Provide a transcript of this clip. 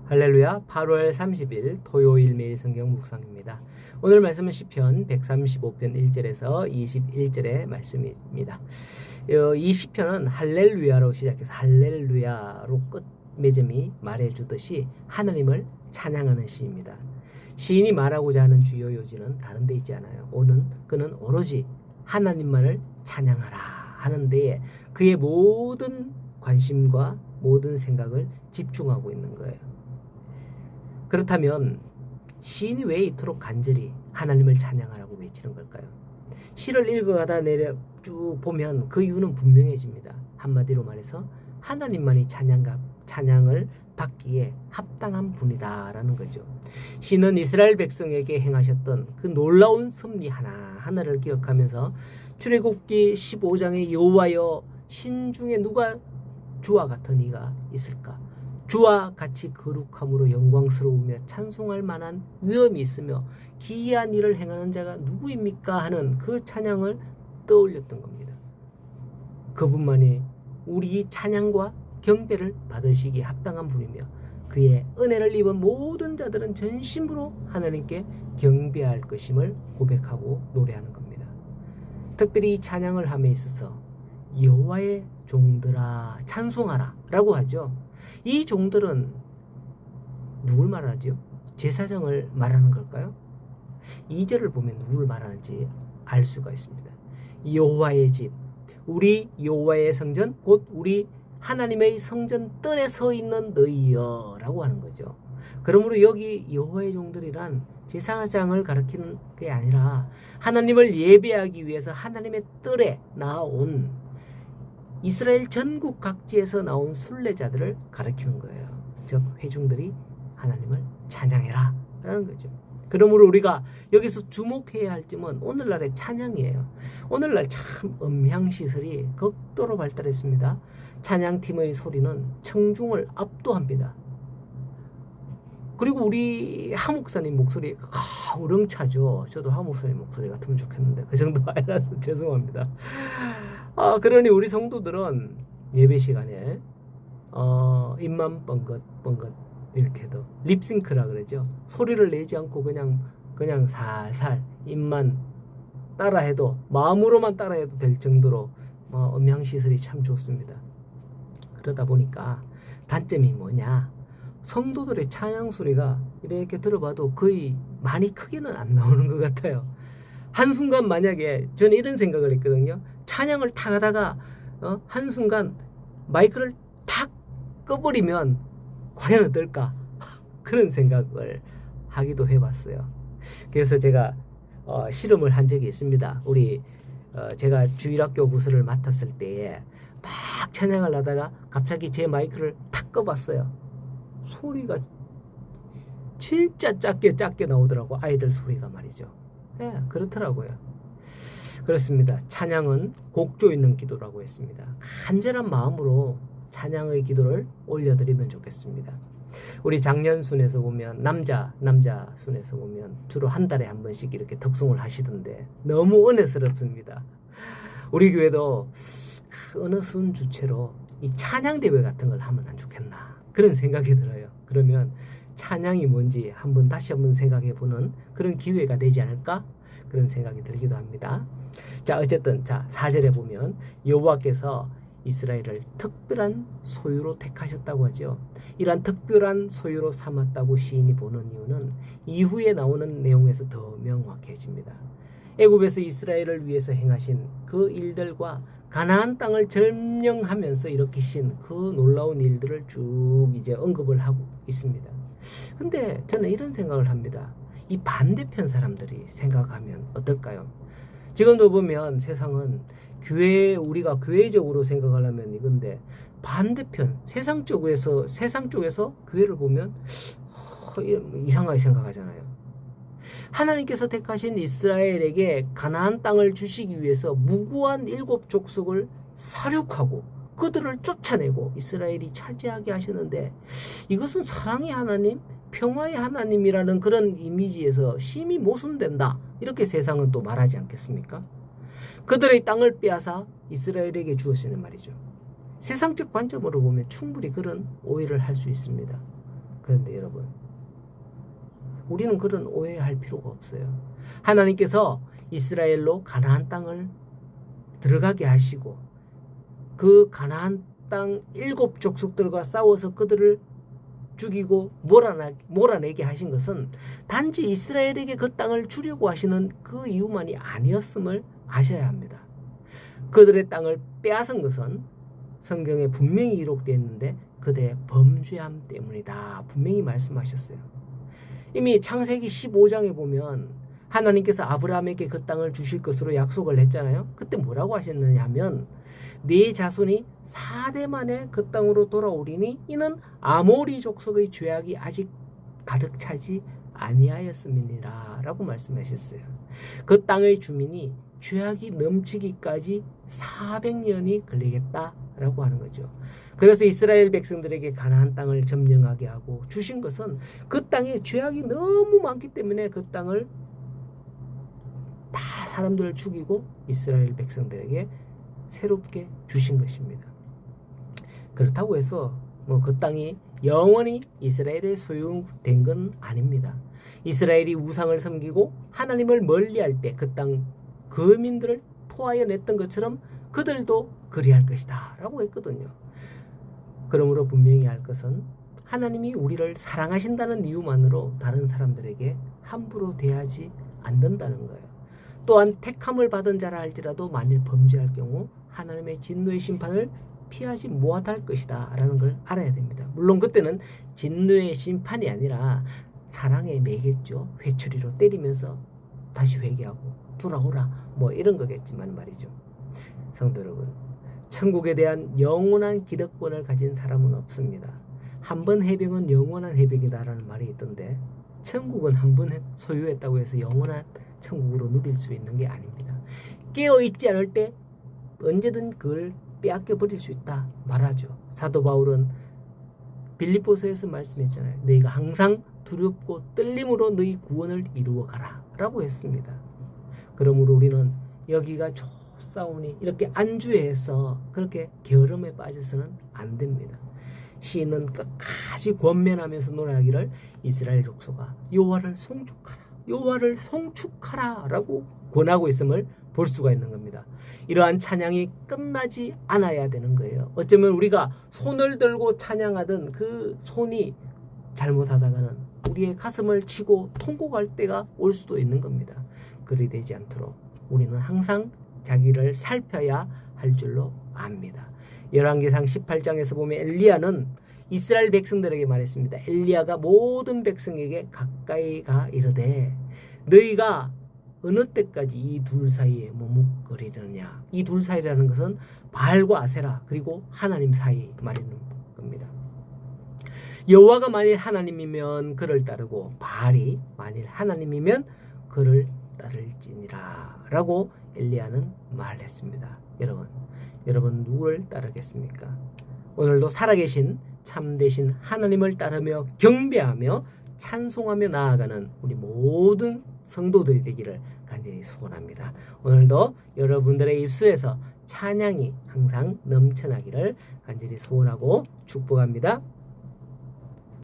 할렐루야. 8월 30일 토요일 매일 성경 묵상입니다. 오늘 말씀은 시편 135편 1절에서 21절의 말씀입니다. 이 시편은 할렐루야로 시작해서 할렐루야로 끝 매점이 말해주듯이 하나님을 찬양하는 시입니다. 시인이 말하고자 하는 주요 요지는 다른 데 있지 않아요. 그는 오로지 하나님만을 찬양하라 하는 데에 그의 모든 관심과 모든 생각을 집중하고 있는 거예요. 그렇다면 시인이 왜 이토록 간절히 하나님을 찬양하라고 외치는 걸까요? 시를 읽어가다 내려 쭉 보면 그 이유는 분명해집니다. 한마디로 말해서 하나님만이 찬양을 받기에 합당한 분이다라는 거죠. 시는 이스라엘 백성에게 행하셨던 그 놀라운 섭리 하나하나를 기억하면서 출애굽기 15장의 여호와여 신 중에 누가 주와 같은 이가 있을까? 주와 같이 거룩함으로 영광스러우며 찬송할 만한 위엄이 있으며 기이한 일을 행하는 자가 누구입니까? 하는 그 찬양을 떠올렸던 겁니다. 그분만이 우리 찬양과 경배를 받으시기에 합당한 분이며 그의 은혜를 입은 모든 자들은 전심으로 하나님께 경배할 것임을 고백하고 노래하는 겁니다. 특별히 이 찬양을 함에 있어서 여호와의 종들아 찬송하라 라고 하죠. 이 종들은 누굴 말하죠? 제사장을 말하는 걸까요? 2절을 보면 누굴 말하는지 알 수가 있습니다. 여호와의 집, 우리 여호와의 성전, 곧 우리 하나님의 성전 뜰에 서 있는 너희여 라고 하는 거죠. 그러므로 여기 여호와의 종들이란 제사장을 가리키는 게 아니라 하나님을 예배하기 위해서 하나님의 뜰에 나온 이스라엘 전국 각지에서 나온 순례자들을 가리키는 거예요. 즉 회중들이 하나님을 찬양해라 라는 거죠. 그러므로 우리가 여기서 주목해야 할 점은 오늘날의 찬양이에요. 오늘날 참 음향시설이 극도로 발달했습니다. 찬양팀의 소리는 청중을 압도합니다. 그리고 우리 하 목사님 목소리가 우렁차죠. 저도 하 목사님 목소리 같으면 좋겠는데 그 정도 아니라서 죄송합니다. 그러니 우리 성도들은 예배 시간에 입만 뻥긋뻥긋 이렇게 해도 립싱크라 그러죠. 소리를 내지 않고 그냥 살살 입만 따라해도 마음으로만 따라해도 될 정도로 음향시설이 참 좋습니다. 그러다 보니까 단점이 뭐냐? 성도들의 찬양 소리가 이렇게 들어봐도 거의 많이 크게는 안 나오는 것 같아요. 한순간 만약에 저는 이런 생각을 했거든요. 찬양을 탁 하다가 한순간 마이크를 탁 꺼버리면 과연 어떨까? 그런 생각을 하기도 해봤어요. 그래서 제가 실험을 한 적이 있습니다. 제가 주일학교 부서를 맡았을 때에 막 찬양을 하다가 갑자기 제 마이크를 탁 꺼봤어요. 소리가 진짜 작게 나오더라고. 아이들 소리가 말이죠. 네, 그렇더라고요. 그렇습니다. 찬양은 곡조 있는 기도라고 했습니다. 간절한 마음으로 찬양의 기도를 올려드리면 좋겠습니다. 우리 장년순에서 보면 남자 순에서 보면 주로 한 달에 한 번씩 이렇게 덕송을 하시던데 너무 은혜스럽습니다. 우리 교회도 어느 순 주체로 이 찬양 대회 같은 걸 하면 안 좋겠나 그런 생각이 들어요. 그러면 찬양이 뭔지 다시 한번 생각해 보는 그런 기회가 되지 않을까? 그런 생각이 들기도 합니다. 자, 어쨌든 4절에 보면 여호와께서 이스라엘을 특별한 소유로 택하셨다고 하죠. 이러한 특별한 소유로 삼았다고 시인이 보는 이유는 이후에 나오는 내용에서 더 명확해집니다. 애굽에서 이스라엘을 위해서 행하신 그 일들과 가나안 땅을 점령하면서 일으키신 그 놀라운 일들을 쭉 이제 언급을 하고 있습니다. 근데 저는 이런 생각을 합니다. 이 반대편 사람들이 생각하면 어떨까요? 지금도 보면 세상은 우리가 교회적으로 생각하려면 이건데 반대편 세상 쪽에서 교회를 보면 이상하게 생각하잖아요. 하나님께서 택하신 이스라엘에게 가나안 땅을 주시기 위해서 무고한 7 족속을 살육하고 그들을 쫓아내고 이스라엘이 차지하게 하시는데 이것은 사랑의 하나님, 평화의 하나님이라는 그런 이미지에서 심히 모순된다. 이렇게 세상은 또 말하지 않겠습니까? 그들의 땅을 빼앗아 이스라엘에게 주었으니 말이죠. 세상적 관점으로 보면 충분히 그런 오해를 할 수 있습니다. 그런데 여러분, 우리는 그런 오해할 필요가 없어요. 하나님께서 이스라엘로 가나안 땅을 들어가게 하시고 그 가나안 땅 7족속들과 싸워서 그들을 죽이고 몰아내게 하신 것은 단지 이스라엘에게 그 땅을 주려고 하시는 그 이유만이 아니었음을 아셔야 합니다. 그들의 땅을 빼앗은 것은 성경에 분명히 기록되어 있는데 그들의 범죄함 때문이다. 분명히 말씀하셨어요. 이미 창세기 15장에 보면 하나님께서 아브라함에게 그 땅을 주실 것으로 약속을 했잖아요. 그때 뭐라고 하셨느냐 하면 네 자손이 4대 만에 그 땅으로 돌아오리니 이는 아모리 족속의 죄악이 아직 가득 차지 아니하였음이니라 라고 말씀하셨어요. 그 땅의 주민이 죄악이 넘치기까지 400년이 걸리겠다라고 하는 거죠. 그래서 이스라엘 백성들에게 가나안 땅을 점령하게 하고 주신 것은 그 땅에 죄악이 너무 많기 때문에 그 땅을 다 사람들을 죽이고 이스라엘 백성들에게 새롭게 주신 것입니다. 그렇다고 해서 그 땅이 영원히 이스라엘의 소유된 건 아닙니다. 이스라엘이 우상을 섬기고 하나님을 멀리할 때 그 땅 거민들을 토하여 냈던 것처럼 그들도 그리할 것이다 라고 했거든요. 그러므로 분명히 알 것은 하나님이 우리를 사랑하신다는 이유만으로 다른 사람들에게 함부로 대하지 않는다는 거예요. 또한 택함을 받은 자라 할지라도 만일 범죄할 경우 하나님의 진노의 심판을 피하지 못할 것이다 라는 걸 알아야 됩니다. 물론 그때는 진노의 심판이 아니라 사랑의 매겠죠. 회초리로 때리면서 다시 회개하고 돌아오라 이런 거겠지만 말이죠. 성도 여러분, 천국에 대한 영원한 기득권을 가진 사람은 없습니다. 한 번 해병은 영원한 해병이다라는 말이 있던데 천국은 한 번 소유했다고 해서 영원한 천국으로 누릴 수 있는 게 아닙니다. 깨어있지 않을 때 언제든 그걸 빼앗겨 버릴 수 있다 말하죠. 사도 바울은 빌립보서에서 말씀했잖아요. 너희가 항상 두렵고 떨림으로 너희 구원을 이루어 가라 라고 했습니다. 그러므로 우리는 여기가 좋사오니 이렇게 안주해서 그렇게 게으름에 빠져서는 안 됩니다. 시인은 끝까지 권면하면서 노래하기를 이스라엘 족속아 여호와를 송축하라 여호와를 송축하라 라고 권하고 있음을 볼 수가 있는 겁니다. 이러한 찬양이 끝나지 않아야 되는 거예요. 어쩌면 우리가 손을 들고 찬양하던 그 손이 잘못하다가는 우리의 가슴을 치고 통곡할 때가 올 수도 있는 겁니다. 그리 되지 않도록 우리는 항상 자기를 살펴야 할 줄로 압니다. 열왕기상 18장에서 보면 엘리야는 이스라엘 백성들에게 말했습니다. 엘리야가 모든 백성에게 가까이 가 이르되 너희가 어느 때까지 이 둘 사이에 머뭇거리느냐. 이 둘 사이라는 것은 바알과 아세라 그리고 하나님 사이 말하는 겁니다. 여호와가 만일 하나님이면 그를 따르고 바알이 만일 하나님이면 그를 따를지니라 라고 엘리야는 말했습니다. 여러분 누구를 따르겠습니까? 오늘도 살아계신 참되신 하나님을 따르며 경배하며 찬송하며 나아가는 우리 모든 성도들이 되기를 간절히 소원합니다. 오늘도 여러분들의 입술에서 찬양이 항상 넘쳐나기를 간절히 소원하고 축복합니다.